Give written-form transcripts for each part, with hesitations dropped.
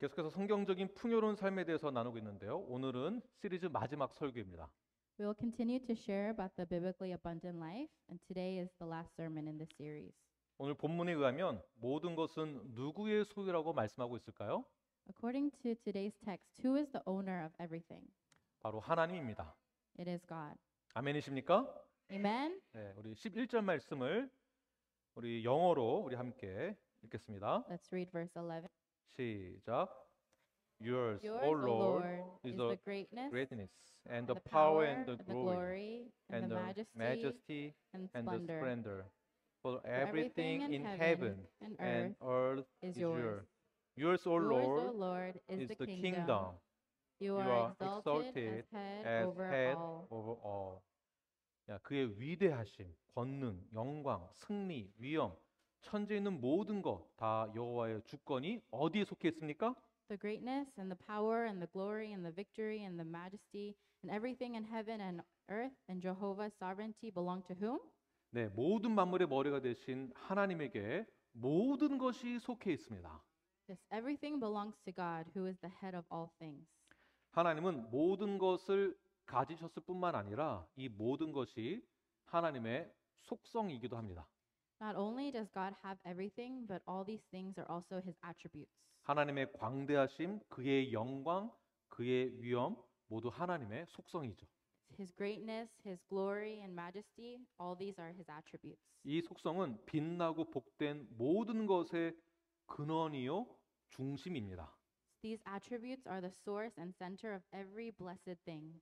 계속해서 성경적인 풍요로운 삶에 대해서 나누고 있는데요. 오늘은 시리즈 마지막 설교입니다. We will continue to share about the biblically abundant life, and today is the last sermon in this series. 오늘 본문에 의하면 모든 것은 누구의 소유라고 말씀하고 있을까요? According to today's text, who is the owner of everything? 바로 하나님입니다. It is God. 아멘이십니까? Amen? 네, 우리 11절 말씀을 우리 영어로 우리 함께 읽겠습니다. Let's read verse 11. 시작. Yours, Yours, O O Lord, Lord, is is the the greatness, greatness and and the the power power, and the and the glory glory, and and the the majesty and and the splendor. splendor. For everything everything in in heaven heaven and and earth is is yours. yours. Yours, O Yours, O Lord, Lord, is is the the kingdom. kingdom. You You are are exalted exalted as as head head over all. over all. 야, 그의 위대하심, 권능, 영광, 승리, 위엄, 천지에 있는 모든 것 다 여호와의 주권이 어디에 속해 있습니까? The greatness and the power and the glory and the victory and the majesty and everything in heaven and earth and Jehovah's sovereignty belong to whom? 네, 모든 만물의 머리가 되신 하나님에게 모든 것이 속해 있습니다. Yes, everything belongs to God, who is the head of all things. 하나님은 모든 것을 가지셨을 뿐만 아니라 이 모든 것이 하나님의 속성이기도 합니다. Not only does God have everything, but all these things are also his attributes. 하나님의 광대하심, 그의 영광, 그의 위엄 모두 하나님의 속성이죠. His greatness, his glory and majesty, all these are his attributes. 이 속성은 빛나고 복된 모든 것의 근원이요 중심입니다. These attributes are the source and center of every blessed thing.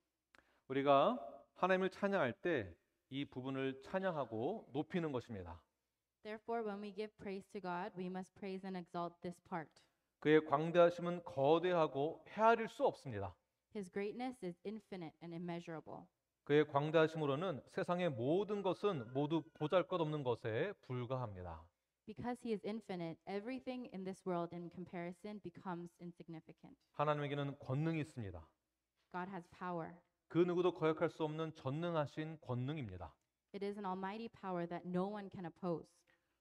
우리가 하나님을 찬양할 때 이 부분을 찬양하고 높이는 것입니다. Therefore, when we give praise to God, we must praise and exalt this part. 그의 광대하심은 거대하고 헤아릴 수 없습니다. His greatness is infinite and immeasurable. 그의 광대하심으로는 세상의 모든 것은 모두 보잘것없는 것에 불과합니다. Because he is infinite, everything in this world in comparison becomes insignificant. 하나님에게는 권능이 있습니다. God has power. 그 누구도 거역할 수 없는 전능하신 권능입니다. It is an almighty power that no one can oppose.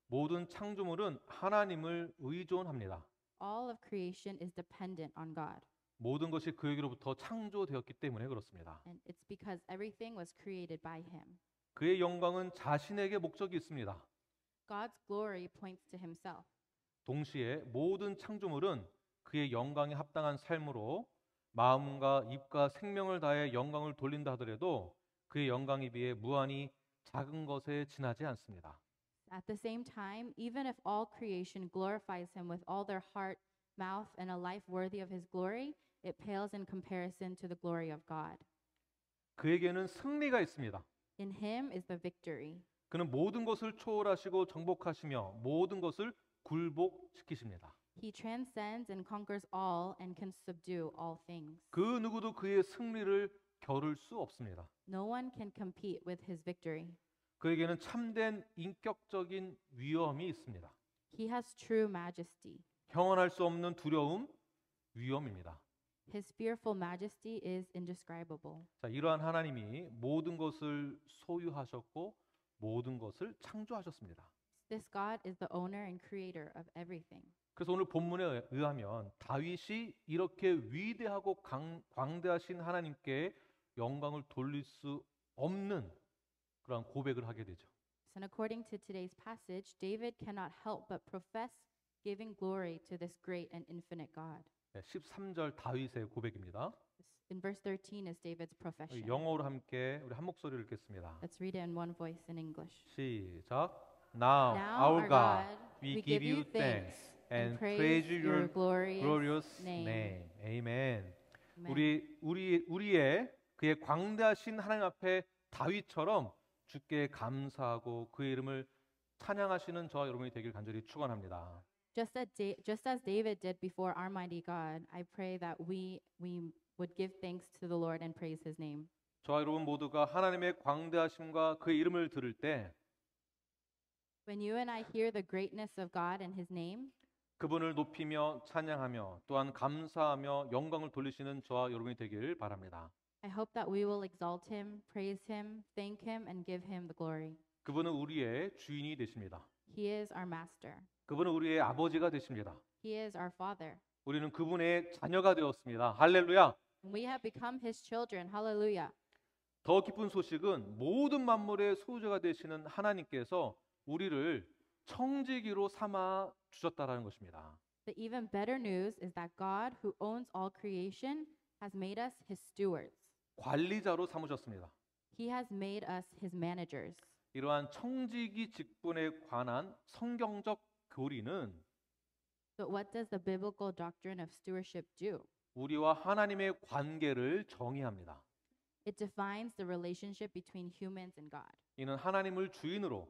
모든 창조물은 하나님을 의존합니다. All of creation is dependent on God. 모든 것이 그에게로부터 창조되었기 때문에 그렇습니다. And it's because everything was created by him. 그의 영광은 자신에게 목적이 있습니다. God's glory points to himself. 동시에 모든 창조물은 그의 영광에 합당한 삶으로 마음과 입과 생명을 다해 영광을 돌린다 하더라도 그의 영광에 비해 무한히 작은 것에 지나지 않습니다. At the same time, even if all creation glorifies him with all their heart, mouth, and a life worthy of his glory, it pales in comparison to the glory of God. 그에게는 승리가 있습니다. In him is the victory. 그는 모든 것을 초월하시고 정복하시며 모든 것을 굴복시키십니다. He transcends and conquers all and can subdue all things. 그 누구도 그의 승리를 겨룰 수 없습니다. No one can compete with his victory. 그에게는 참된 인격적인 위엄이 있습니다. He has true majesty. 형언할 수 없는 두려움, 위엄입니다. His fearful majesty is indescribable. 자, 이러한 하나님이 모든 것을 소유하셨고 모든 것을 창조하셨습니다. This God is the owner and creator of everything. 그래서 오늘 본문에 의하면 다윗이 이렇게 위대하고 광대하신 하나님께 영광을 돌릴 수 없는 그런 고백을 하게 되죠. And according to today's passage, David cannot help but profess giving glory to this great and infinite God. 13절 다윗의 고백입니다. In verse 13 is David's profession. 영어로 함께 우리 한 목소리를 읽겠습니다. Let's read it in one voice in English. 시작. Now, our God, we give you thanks and praise your glorious name. Amen. 우리의 그의 광대하신 하나님 앞에 다윗처럼 주께 감사하고 그의 이름을 찬양하시는 저와 여러분이 되길 간절히 축원합니다. Just as David did before our mighty God, I pray that we would give thanks to the Lord and praise his name. 저와 여러분 모두가 하나님의 광대하심과 그의 이름을 들을 때 When you and I hear the greatness of God and his name, 그분을 높이며 찬양하며 또한 감사하며 영광을 돌리시는 저와 여러분이 되길 바랍니다. I hope that we will exalt him, praise him, thank him, and give him the glory. 그분은 우리의 주인이 되십니다. He is our master. 그분은 우리의 아버지가 되십니다. He is our father. 우리는 그분의 자녀가 되었습니다. 할렐루야. We have become his children. Hallelujah. 더 기쁜 소식은 모든 만물의 소유자가 되시는 하나님께서 우리를 청지기로 삼아 주셨다라는 것입니다. The even better news is that God, who owns all creation, has made us his stewards. 관리자로 삼으셨습니다. He has made us his managers. 이러한 청지기 직분에 관한 성경적 교리는 But what does the biblical doctrine of stewardship do? 우리와 하나님의 관계를 정의합니다. It defines the relationship between humans and God. 이는 하나님을 주인으로,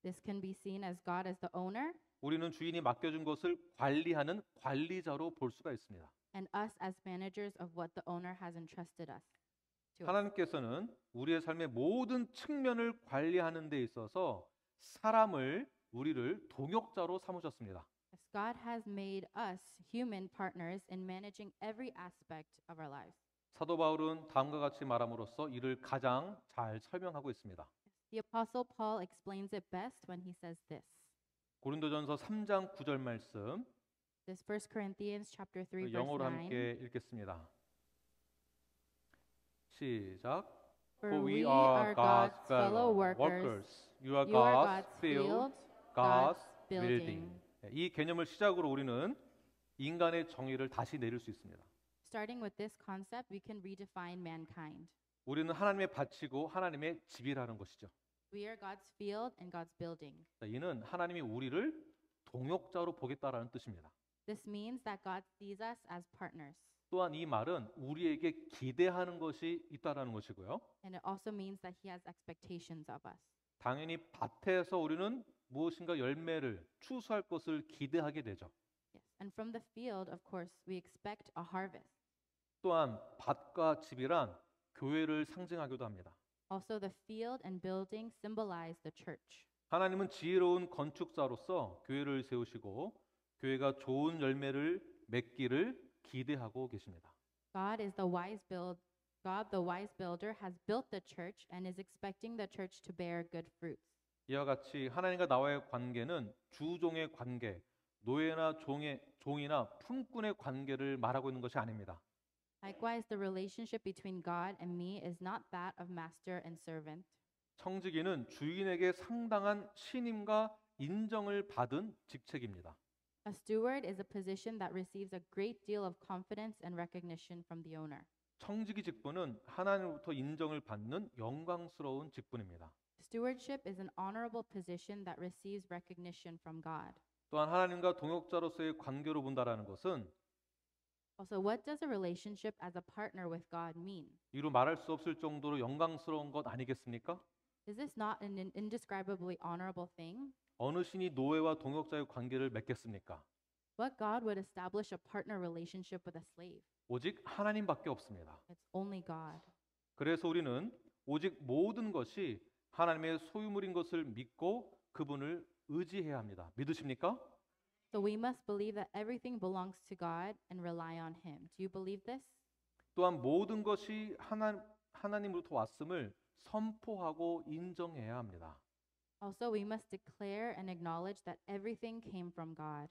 This can be seen as God as the owner 우리는 주인이 맡겨준 것을 관리하는 관리자로 볼 수가 있습니다. and us as managers of what the owner has entrusted us to us. 하나님께서는 우리의 삶의 모든 측면을 관리하는 데 있어서 우리를 동역자로 삼으셨습니다. As God has made us human partners in managing every aspect of our lives. 사도 바울은 다음과 같이 말함으로써 이를 가장 잘 설명하고 있습니다. The Apostle Paul explains it best when he says this. 고린도전서 3장 9절 말씀 This 1 Corinthians chapter 3 verse 영어로 9. 함께 읽겠습니다. 시작. For we are God's fellow workers. You are You are God's God's field, field, God's God's building. building. 이 개념을 시작으로 우리는 인간의 정의를 다시 내릴 수 있습니다. Starting with this concept, we can redefine mankind. 우리는 하나님의 밭이고 하나님의 집이라는 것이죠. We are God's field and God's building. 자, 이는 하나님이 우리를 동역자로 보겠다라는 뜻입니다. This means that God sees us as partners. 또한 이 말은 우리에게 기대하는 것이 있다라는 것이고요. And it also means that he has expectations of us. 당연히 밭에서 우리는 무엇인가 열매를 추수할 것을 기대하게 되죠. Yes. And from the field, of course, we expect a harvest. 또한 밭과 집이란 교회를 상징하기도 합니다. Also, the field and building symbolize the church. 하나님은 지혜로운 건축자로서 교회를 세우시고 교회가 좋은 열매를 맺기를 기대하고 계십니다. God, the wise builder, has built the church and is expecting the church to bear good fruits. 이와 같이 하나님과 나와의 관계는 주종의 관계, 노예나 종이나 품꾼의 관계를 말하고 있는 것이 아닙니다. Likewise, the relationship between God and me is not that of master and servant. 청지기는 주인에게 상당한 신임과 인정을 받은 직책입니다. A steward is a position that receives a great deal of confidence and recognition from the owner. 청지기 직분은 하나님으로부터 인정을 받는 영광스러운 직분입니다. Stewardship is an honorable position that receives recognition from God. 또한 하나님과 동역자로서의 관계로 본다라는 것은 Also, what does a relationship as a partner with God mean? 이루 말할 수 없을 정도로 영광스러운 것 아니겠습니까? Is this not an indescribably honorable thing? 어느 신이 노예와 동역자의 관계를 맺겠습니까? What God would establish a partner relationship with a slave? 오직 하나님밖에 없습니다. It's only God. 그래서 우리는 오직 모든 것이 하나님의 소유물인 것을 믿고 그분을 의지해야 합니다. 믿으십니까? So we must believe that everything belongs to God and rely on Him. Do you believe this? 또한 모든 것이 하나님으로부터 왔음을 선포하고 인정해야 합니다. Also, we must declare and acknowledge that everything came from God.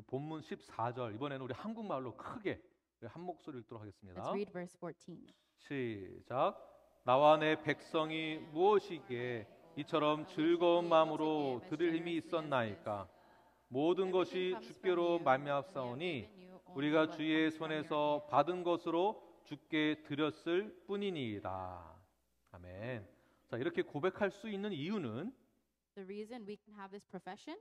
본문 14절 이번에는 우리 한국말로 크게 한 목소리 읽도록 하겠습니다. Let's read verse 14. 시작. 나와 내 백성이 무엇이기에 이처럼 즐거운 마음으로 드릴 힘이 있었나이까. 모든 것이 주께로 말미암사오니 우리가 주의 손에서 받은 것으로 주께 드렸을 뿐이니이다. 아멘. 자, 이렇게 고백할 수 있는 이유는 The reason we can have this profession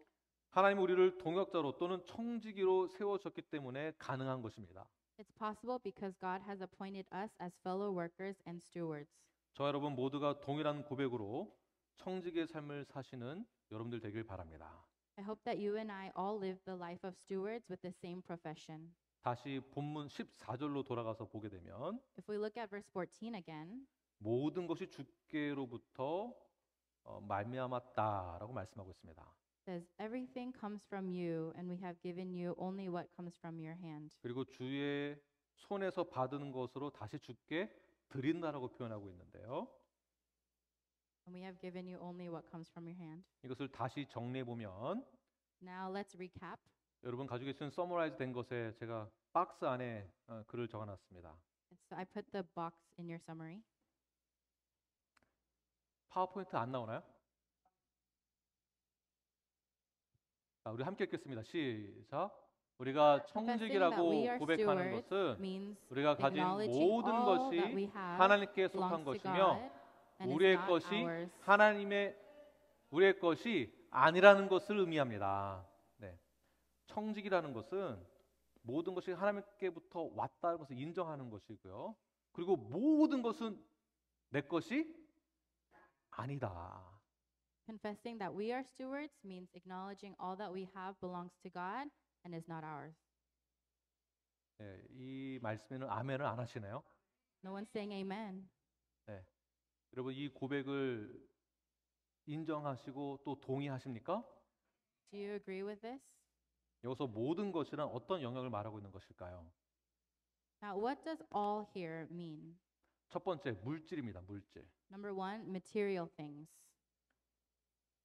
하나님 우리를 동역자로 또는 청지기로 세워졌기 때문에 가능한 것입니다. it's possible because God has appointed us as fellow workers and stewards. 저 여러분 모두가 동일한 고백으로 청지기의 삶을 사시는 여러분들 되길 바랍니다. I hope that you and I all live the life of stewards with the same profession. 다시 본문 14절로 돌아가서 보게 되면 If we look at verse 14 again, 모든 것이 주께로부터 말미암았다라고 말씀하고 있습니다. it says everything comes from you and we have given you only what comes from your hand. 그리고 주의 손에서 받은 것으로 다시 주께 드린다라고 표현하고 있는데요. And we have given you only what comes from your hand. 이것을 다시 정리해 보면 Now let's recap. 여러분 가지고 계신 서머라이즈 된 것에 제가 박스 안에 글을 적어놨습니다. So I put the box in your summary. 파워포인트 안 나오나요? 자, 우리 함께 읽겠습니다. 시작. 우리가 Confessing that we 청직이라고 are 고백하는 stewards 것은 means 우리가 가진 acknowledging 모든 all 것이 that we have 하나님께 속한 belongs to 것이며 God and is 우리의 not 것이 ours. 우리의 것이 아니라는 것을 의미합니다. 네. 청직이라는 것은 모든 것이 하나님께부터 왔다는 것을 인정하는 것이고요. 그리고 모든 것은 내 것이 아니다. Confessing that we are stewards means acknowledging all that we have belongs to God and is not ours. 네, 이 말씀에는 아멘을 안 하시네요. No one's saying amen. 여러분 이 고백을 인정하시고 또 동의하십니까? Do you agree with this? 여기서 모든 것이란 어떤 영역을 말하고 있는 것일까요? Now, what does all here mean? 첫 번째 물질입니다. 물질. Number one, material things.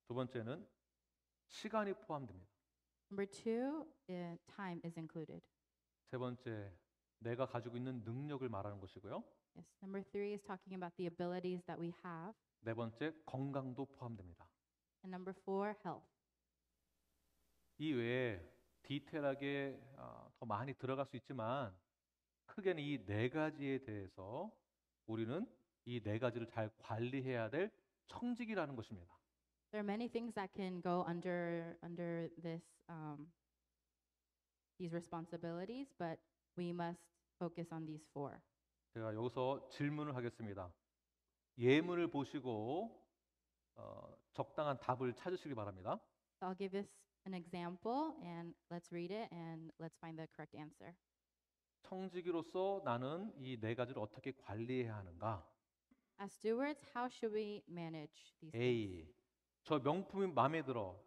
두 번째는 시간이 포함됩니다. Number two, time is included. 세 번째 내가 가지고 있는 능력을 말하는 것이고요. Yes. Number three is talking about the abilities that we have. 네 번째 건강도 포함됩니다. And number four, health. 이 외에 디테일하게 더 많이 들어갈 수 있지만 크게는 이 네 가지에 대해서 우리는 이 네 가지를 잘 관리해야 될 청직이라는 것입니다. There are many things that can go under this these responsibilities, but we must focus on these four. 제가 여기서 질문을 하겠습니다. 예문을 보시고 적당한 답을 찾으시기 바랍니다. So I'll give this an example, and let's read it, and let's find the correct answer. 청지기로서 나는 이 네 가지를 어떻게 관리해야 하는가? As stewards, how should we manage these things? A. 저 명품이 마음에 들어.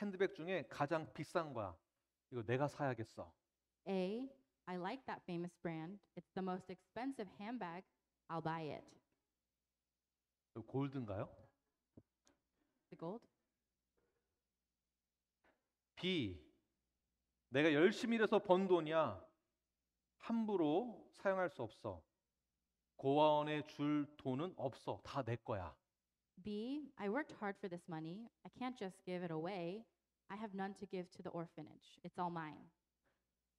핸드백 중에 가장 비싼 거야. 이거 내가 사야겠어. A, I like that famous brand. It's the most expensive handbag. I'll buy it. 이거 골드인가요? The gold. B. 내가 열심히 일해서 번 돈이야. 함부로 사용할 수 없어. 고아원에 줄 돈은 없어. 다 내 거야. B, I worked hard for this money. I can't just give it away. I have none to give to the orphanage. It's all mine.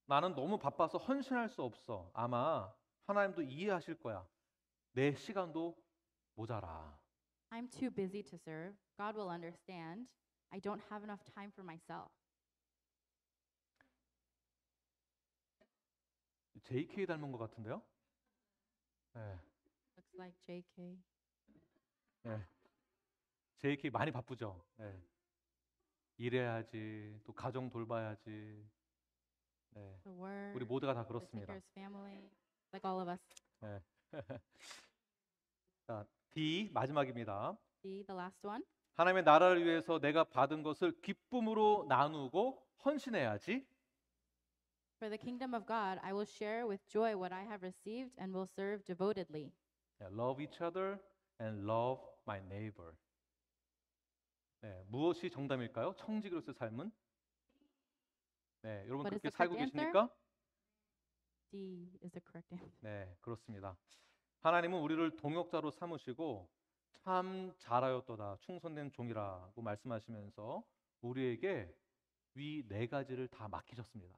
나는 너무 바빠서 헌신할 수 없어. 아마 하나님도 이해하실 거야. 내 시간도 모자라. I'm too busy to serve. God will understand. I don't have enough time for myself. JK 닮은 것 같은데요? 네, Looks like JK. 네. JK 많이 바쁘죠. 네. 일해야지, 또 가정 돌봐야지. 네. The word. 우리 모두가 다 The 그렇습니다. Seeker's family. Like all of us. 네. 자, D 마지막입니다. D, the last one. 하나님의 나라를 위해서 내가 받은 것을 기쁨으로 나누고 헌신해야지. For the kingdom of God, I will share with joy what I have received and will serve devotedly. Love each other and love my neighbor. 네, 무엇이 정답일까요? 청지기로서의 삶은? 네, 여러분 What is 그렇게 the 살고 correct answer? 계십니까? D is the correct answer. 네, 그렇습니다. 하나님은 우리를 동역자로 삼으시고 참 잘하였도다 충성된 종이라고 말씀하시면서 우리에게 위 네 가지를 다 맡기셨습니다.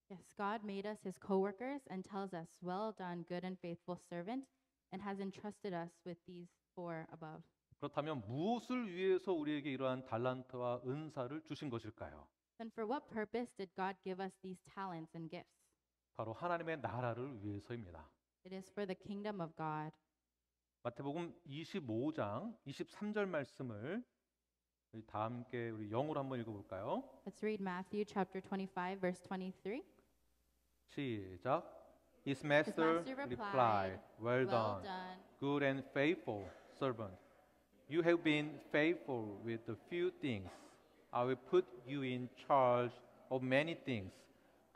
Yes, God made us his co-workers and tells us, "Well done, good and faithful servant," and has entrusted us with these four above. 그렇다면 무엇을 위해서 우리에게 이러한 달란트와 은사를 주신 것일까요? Then for what purpose did God give us these talents and gifts? 바로 하나님의 나라를 위해서입니다. It is for the kingdom of God. 마태복음 25장 23절 말씀을 우리 다 함께 우리 영어로 한번 읽어볼까요? Let's read Matthew chapter 25, verse 23. 시작. His master replied, Well done, good and faithful servant. You have been faithful with a few things. I will put you in charge of many things.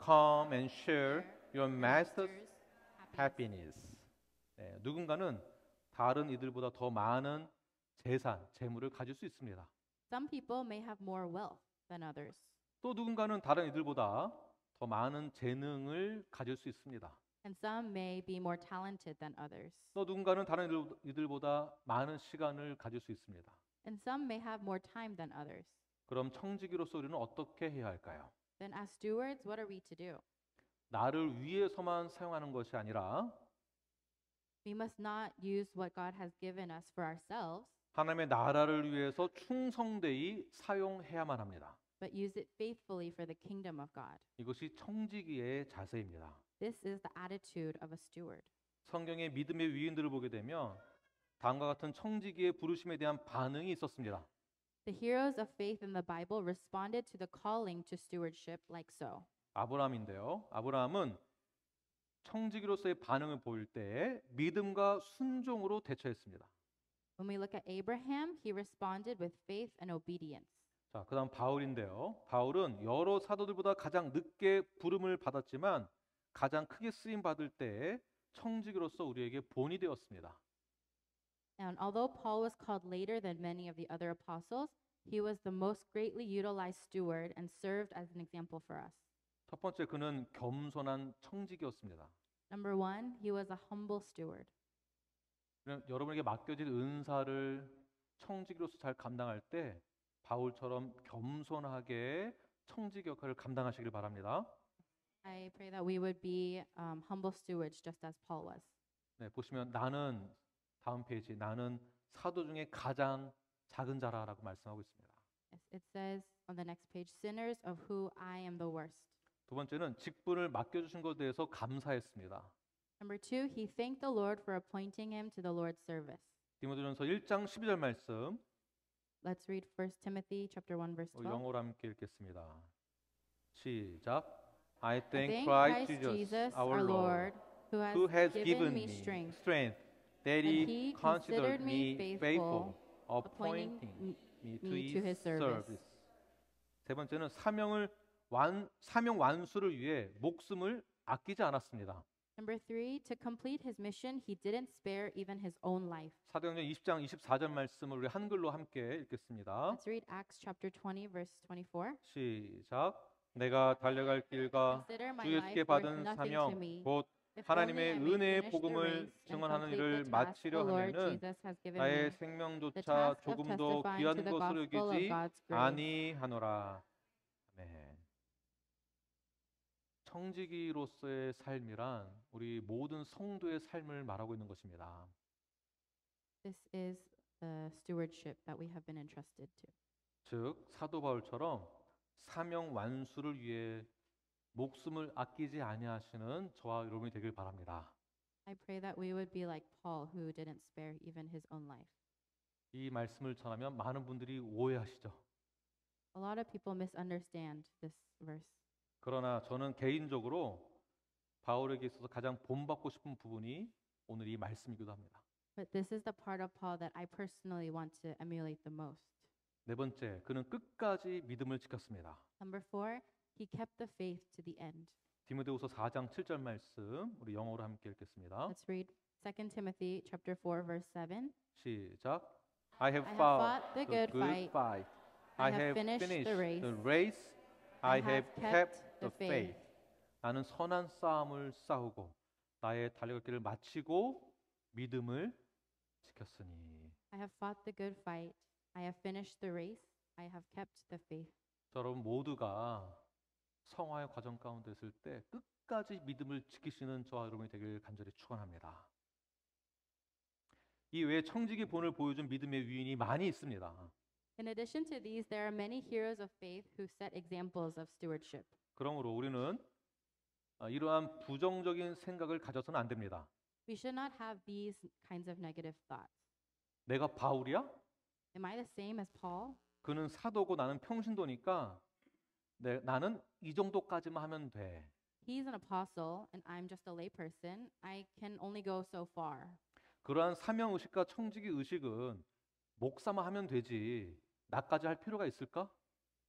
Come and share your master's happiness. 네, 누군가는 다른 이들보다 더 많은 재산, 재물을 가질 수 있습니다. Some people may have more wealth than others. 또 누군가는 다른 이들보다 더 많은 재능을 가질 수 있습니다. and some may be more talented than others. 또 누군가는 다른 이들보다 많은 시간을 가질 수 있습니다. And some may have more time than others. 그럼 청지기로서 우리는 어떻게 해야 할까요? Then, as stewards, what are we to do? 나를 위해서만 사용하는 것이 아니라 We must not use what God has given us for ourselves, 하나님의 나라를 위해서 충성되이 사용해야만 합니다. but use it faithfully for the kingdom of God. 이것이 청지기의 자세입니다. This is the attitude of a steward. 성경의 믿음의 위인들을 보게 되면 다음과 같은 청지기의 부르심에 대한 반응이 있었습니다. The heroes of faith in the Bible responded to the calling to stewardship like so. 아브라함인데요. 아브라함은 청지기로서의 반응을 보일 때 믿음과 순종으로 대처했습니다. When we look at Abraham, he responded with faith and obedience. 자, 그다음 바울인데요. 바울은 여러 사도들보다 가장 늦게 부름을 받았지만 가장 크게 쓰임 받을 때 청지기로서 우리에게 본이 되었습니다. And although Paul was called later than many of the other apostles, he was the most greatly utilized steward and served as an example for us. 첫 번째 그는 겸손한 청지기였습니다. Number one, he was a humble steward. 여러분에게 맡겨진 은사를 청지기로서 잘 감당할 때 바울처럼 겸손하게 청지기 역할을 감당하시길 바랍니다. I pray that we would be humble stewards just as Paul was. 네, 보시면 나는 다음 페이지 나는 사도 중에 가장 작은 자라라고 말씀하고 있습니다. Yes, it says on the next page, sinners of who I am the worst. 두 번째는 직분을 맡겨주신 것에 대해서 감사했습니다. Number two, he thanked the Lord for appointing him to the Lord's service. 디모데전서 1장 12절 말씀 Let's read 1 Timothy chapter 1 verse 12. 영어로 함께 읽겠습니다. 시작. I I thank thank Christ Christ Jesus our Lord, who has given given me me strength, strength that and He He considered considered me me faithful, appointing appointing me to me to His His service. service. 세 번째는 사명 완수를 위해 목숨을 아끼지 않았습니다. Number three, to complete his mission, he didn't spare even his own life. 사도행전 20장 24절 말씀을 우리 한글로 함께 읽겠습니다. Let's read Acts chapter 20 verse 24. 시작. 내가 달려갈 길과 Consider my 주 예수께 life worth 받은 nothing to 사명 me. 곧 If 하나님의 only I may 은혜의 finish the 복음을 race and 증언하는 complete 일을 the task the 마치려 Lord 하면은 Jesus has given 나의 me, the 생명조차 task of 조금도 testifying 귀한 to the 것으로 gospel of 여기지 God's grace. 아니하노라. 아멘. 청지기로서의 삶이란 우리 모든 성도의 삶을 말하고 있는 것입니다. This is the stewardship that we have been entrusted to. 즉 사도 바울처럼 사명 완수를 위해 목숨을 아끼지 아니하시는 저와 여러분이 되길 바랍니다. I pray that we would be like Paul, who didn't spare even his own life. 이 말씀을 전하면 많은 분들이 오해하시죠. A lot of people misunderstand this verse. 그러나 저는 개인적으로 바울에게 있어서 가장 본받고 싶은 부분이 오늘 이 말씀이기도 합니다. But this is the part of Paul that I personally want to emulate the most. 네 번째, 그는 끝까지 믿음을 지켰습니다. Number four, he kept the faith to the end. 디모데후서 4장 7절 말씀 우리 영어로 함께 읽겠습니다. Let's read 2 Timothy chapter 4 verse 7. 시작. I have I have fought fought the the good good fight. I have finished the race. I have kept the faith. 나는 선한 싸움을 싸우고 나의 달려갈 길을 마치고 믿음을 지켰으니. I have fought the good fight. I have finished the race. I have kept the faith. 여러분 모두가 성화의 과정 가운데 있을 때 끝까지 믿음을 지키시는 저와 여러분이 되길 간절히 축원합니다. 이 외에 청지기 본을 보여준 믿음의 위인이 많이 있습니다. In addition to these, there are many heroes of faith who set examples of stewardship. 그러므로 우리는 이러한 부정적인 생각을 가져서는 안 됩니다. We should not have these kinds of negative thoughts. 내가 바울이야? Am I the same as Paul? 그는 사도고 나는 평신도니까 나는 이 정도까지만 하면 돼. He's an apostle and I'm just a layperson. I can only go so far. 그러한 사명 의식과 청지기 의식은 목사만 하면 되지. 나까지 할 필요가 있을까?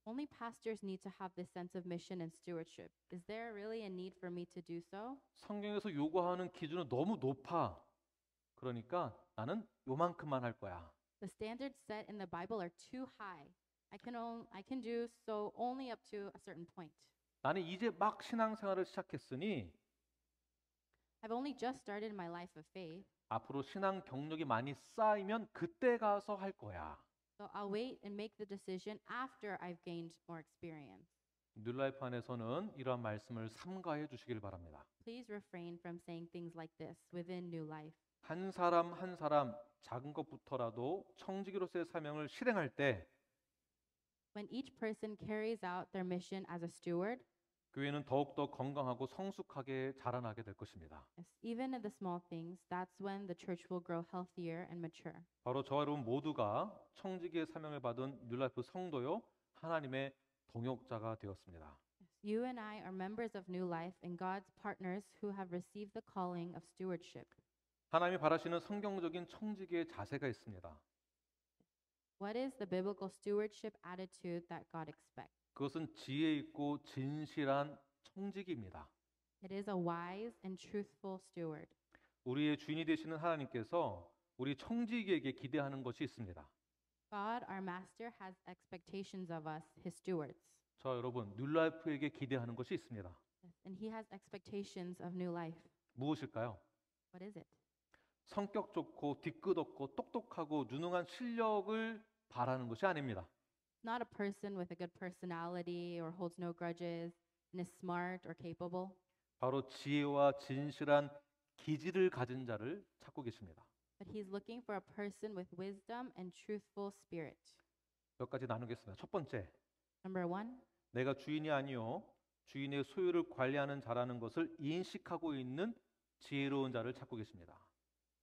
Only pastors need to have this sense of mission and stewardship. Is there really a need for me to do so? 성경에서 요구하는 기준은 너무 높아. 그러니까 나는 요만큼만 할 거야. The standards set in the Bible are too high. I can do so only up to a certain point. 나는 이제 막 신앙생활을 시작했으니 I've only just started my life of faith, 앞으로 신앙 경력이 많이 쌓이면 그때 가서 할 거야. so I'll wait and make the decision after I've gained more experience. 뉴라이프 안에서는 이러한 말씀을 삼가해 주시길 바랍니다. Please refrain from saying things like this within New Life. 한 사람 한 사람 작은 것부터라도 청지기로서의 사명을 실행할 때 When each person carries out their mission as a steward, 교회는 더욱더 건강하고 성숙하게 자라나게 될 것입니다. yes, even in the small things, that's when the church will grow healthier and mature. 바로 저와 여러분 모두가 청지기의 사명을 받은 뉴라이프 성도요 하나님의 동역자가 되었습니다. Yes, you and I are members of New Life and God's partners who have received the calling of stewardship. 하나님이 바라시는 성경적인 청지기의 자세가 있습니다. What is the biblical stewardship attitude that God expects? 그것은 지혜 있고 진실한 청지기입니다. It is a wise and truthful steward. 우리의 주인이 되시는 하나님께서 우리 청지기에게 기대하는 것이 있습니다. God, our master, has expectations of us, his stewards. 저 여러분 뉴라이프에게 기대하는 것이 있습니다. Yes, and he has expectations of New Life. 무엇일까요? What is it? 성격 좋고 뒤끝 없고 똑똑하고 유능한 실력을 바라는 것이 아닙니다. Not a person with a good personality or holds no grudges and is smart or capable. 바로 지혜와 진실한 기질을 가진 자를 찾고 계십니다. But he's looking for a person with wisdom and truthful spirit. 몇 가지 나누겠습니다. 첫 번째, Number one, 내가 주인이 아니요 주인의 소유를 관리하는 자라는 것을 인식하고 있는 지혜로운 자를 찾고 계십니다.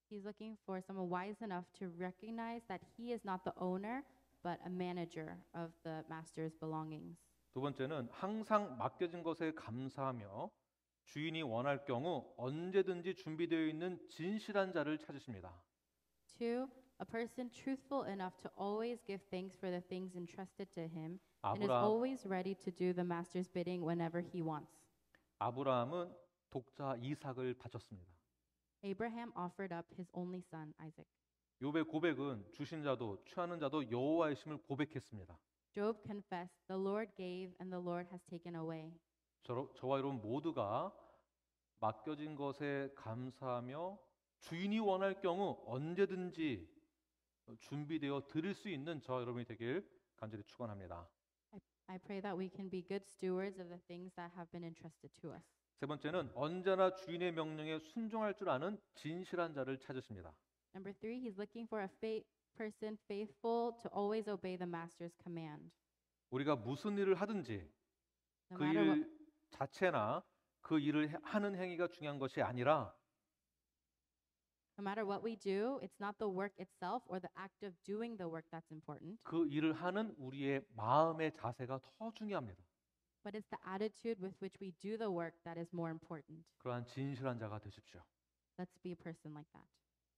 he's looking for someone wise enough to recognize that he is not the owner, but a manager of the master's belongings. 두 번째는 항상 맡겨진 것에 감사하며 주인이 원할 경우 언제든지 준비되어 있는 진실한 자를 찾으십니다. Two, a person truthful enough to always give thanks for the things entrusted to him and is 아브라함, always ready to do the master's bidding whenever he wants. 아브라함은 독자 이삭을 바쳤습니다. Abraham offered up his only son, Isaac. 욥의 고백은 주신 자도 취하는 자도 여호와의 심을 고백했습니다. Job confessed, "The Lord gave and the Lord has taken away." 저와 여러분 모두가 맡겨진 것에 감사하며 주인이 원할 경우 언제든지 준비되어 드릴 수 있는 저와 여러분이 되길 간절히 축원합니다. I pray that we can be good stewards of the things that have been entrusted to us. 세 번째는 언제나 주인의 명령에 순종할 줄 아는 진실한 자를 찾으십니다. Number three, he's looking for a person faithful to always obey the master's command. 우리가 무슨 일을 하든지 No 그 matter what, 일 자체나 그 일을 하는 행위가 중요한 것이 아니라 no matter what we do, it's not the work itself or the act of doing the work that's important, 그 일을 하는 우리의 마음의 자세가 더 중요합니다. but it's the attitude with which we do the work that is more important. 그러한 진실한 자가 되십시오. Let's be a person like that.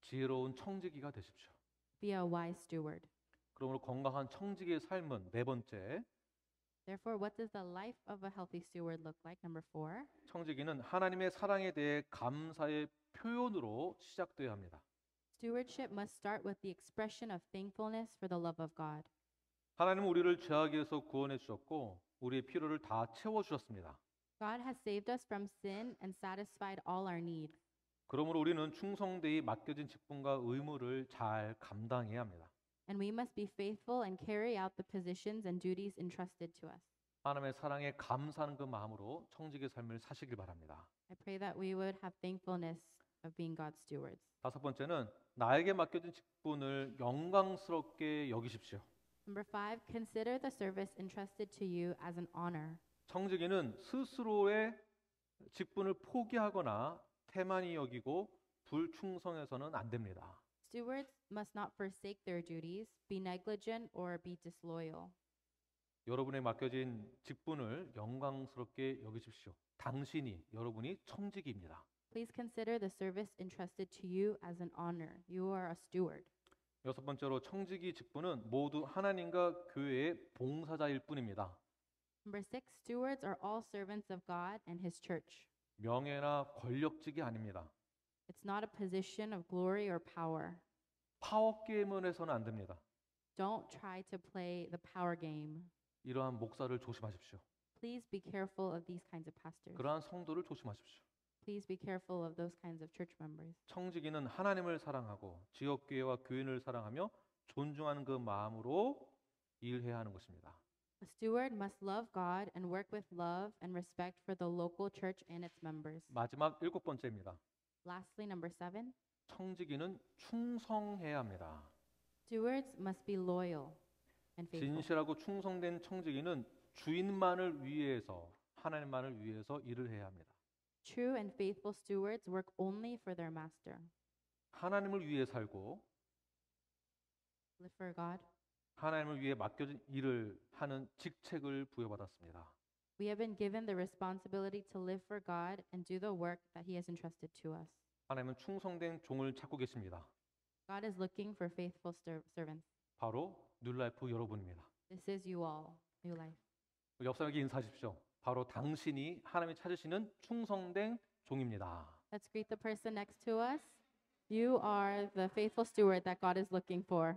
지혜로운 청지기가 되십시오. Be a wise steward. 그러므로 건강한 청지기의 삶은 네 번째, Therefore, what does the life of a healthy steward look like? Number four, 청지기는 하나님의 사랑에 대해 감사의 표현으로 시작되어야 합니다. stewardship must start with the expression of thankfulness for the love of God. 하나님은 우리를 죄악에서 구원해 주셨고 우리의 필요를 다 채워 주셨습니다. God has saved us from sin and satisfied all our needs. 그러므로 우리는 충성되이 맡겨진 직분과 의무를 잘 감당해야 합니다. And we must be faithful and carry out the positions and duties entrusted to us. 하나님의 사랑에 감사하는 그 마음으로 청지기의 삶을 사시길 바랍니다. I pray that we would have thankfulness of being God's stewards. 다섯 번째는 나에게 맡겨진 직분을 영광스럽게 여기십시오. Number five, consider the service entrusted to you as an honor. 청지기는 스스로의 직분을 포기하거나 태만히 여기고 불충성해서는 안 됩니다. Stewards must not forsake their duties, be negligent, or be disloyal. 여러분의 맡겨진 직분을 영광스럽게 여기십시오. 당신이 여러분이 청지기입니다. Please consider the service entrusted to you as an honor. You are a steward. 여섯 번째로 청지기 직분은 모두 하나님과 교회의 봉사자일 뿐입니다. Number six, stewards are all servants of God and His church. 명예나 권력직이 아닙니다. It's not a position of glory or power. 파워 게임을 해서는 안 됩니다. Don't try to play the power game. 이러한 목사를 조심하십시오. Please be careful of these kinds of pastors. 그러한 성도를 조심하십시오. Please be careful of those kinds of church members. 청지기는 하나님을 사랑하고 지역교회와 교인을 사랑하며 존중하는 그 마음으로 일해야 하는 것입니다. A steward must love God and work with love and respect for the local church and its members. 마지막 7번째입니다. Lastly, number 7, 청지기는 충성해야 합니다. stewards must be loyal and faithful. 진실하고 충성된 청지기는 주인만을 위해서 하나님만을 위해서 일을 해야 합니다. True and faithful stewards work only for their master. 하나님을 위해 살고 Live for God. 하나님을 위해 맡겨진 일을 하는 직책을 부여받았습니다. We have been given the responsibility to live for God and do the work that He has entrusted to us. 하나님은 충성된 종을 찾고 계십니다. God is looking for faithful servants. 바로 뉴라이프 여러분입니다. This is you all, New Life. 옆 사람에게 인사하십시오. 바로 당신이 하나님이 찾으시는 충성된 종입니다. Let's greet the person next to us. You are the faithful steward that God is looking for.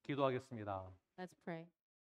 기도하겠습니다. Let's pray.